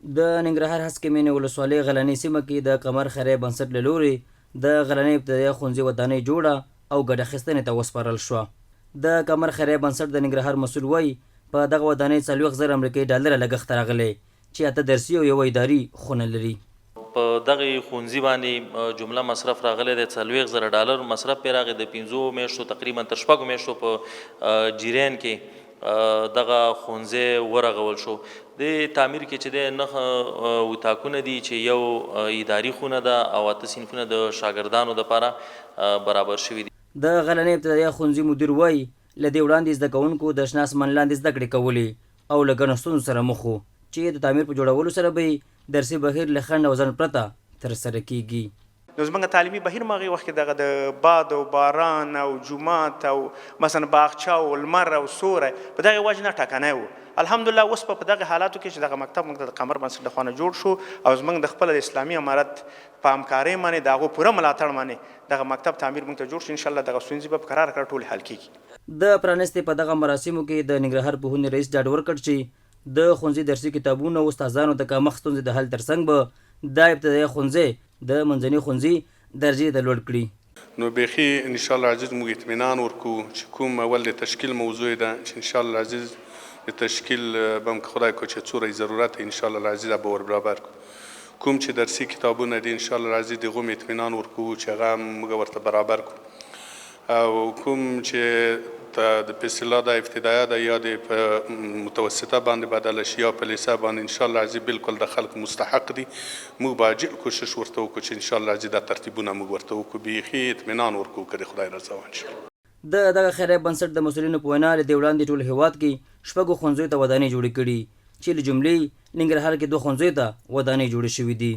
د ننګرهار هسکې مینې ولسوالۍ غلنۍ سیمه کې د قمر خیریه بنسټ له لورې د غلنۍ ابتدایي ښوونځي ودانۍ جوړه او ګډه اخیستنې ته وسپارل شوه. د قمر خیریه بنسټ د ننګرهار مسؤل وایي په دغه ودانۍ 40,000 امریکایي ډالره لګښت راغلی چې 8 درسي او 1 اداري خونه لري. په دغه ښوونځي باندې جمله مصرف راغلی دی 40,000 ډالر مصرف پرې راغی د 5 میاشتو تقریبا تر 6 میاشتو په جریان کې دغه ښوونځی ورغول شو. د تعمیر کې چې دی 9 اتاقونه دي چې یو اداري خونه ده او 8 صنفونه د شاګردانو دپاره برابر شوي دي. د غلنۍ ابتدایي ښوونځي مدیر وایي له دې وړاندې زده کوونکو د شنه اسمان لاندې زده کړې کولې او له ګڼو ستونزو سره مخ وو چې د تعمیر په جوړولو سره به درسي بهیر له خنډ او ځنډ پرته ترسره کیږي. نو زموږ تعلیمي بهیر مغه وخت کې دغه د باد او باران او جومات او مثلا باغچه او لمر او سوره په دغه وجه نه ټاکنی وو. الحمدلله اوس په دغه حالاتو کې چې دغه مکتب موږ د قمر بنسټ له خوا جوړ شو او زموږ د خپل اسلامي امارت په همکارۍ باندې د هغو پوره ملاتړ باندې دغه مکتب تعمیر موږ ته جوړ شو. انشاءالله دغه ستونزې به په قرار ټولې حل کیږي. د پرانستې په دغه مراسمو کې د ننګرهار پوهنې رئیس ډاډ ورکړ چې د ښوونځي درسي کتابونو او استادانو د کمښت ستونزې د حل ترڅنګ به د ابتدایي ښوونځي د منځني ښوونځي درجې د لوړ کړي. نو بیخي انشاءالله عزیز موږ اطمینان ورکو چې کوم اول د تشکیل موضوع ده چې انشاءالله عزیز د تشکیل بم خدای کو چې څوره ضرورت انشاءالله عزیز به ور برابر کو. کوم چې درسي کتابونه دي انشاءالله عزیز دغه اطمینان ورکو چې هغه موږ ورته برابر کو او کوم چې د فیصله د ابتدایه ده یا د متوسطه باندې بدله شي یا په لیسه باندې انشاءالله عزیز بالکل د خلک مستحق دي موږ به عاجل کوشش ورته وکړو چې انشاءالله عزیز دا ترتیبونه موږ ورته وکړو بیخي اطمینان ورکو که د خدای رضا وانشاءالله. د دغه خیریه بنسټ د مسؤلینو په وینا له دې وړاندې ټول هیواد کې 6 ښوونځیو ته ودانۍ جوړې کړي چې له جملې ننګرهار کې 2 ښوونځیو ته ودانۍ جوړې شوې دي.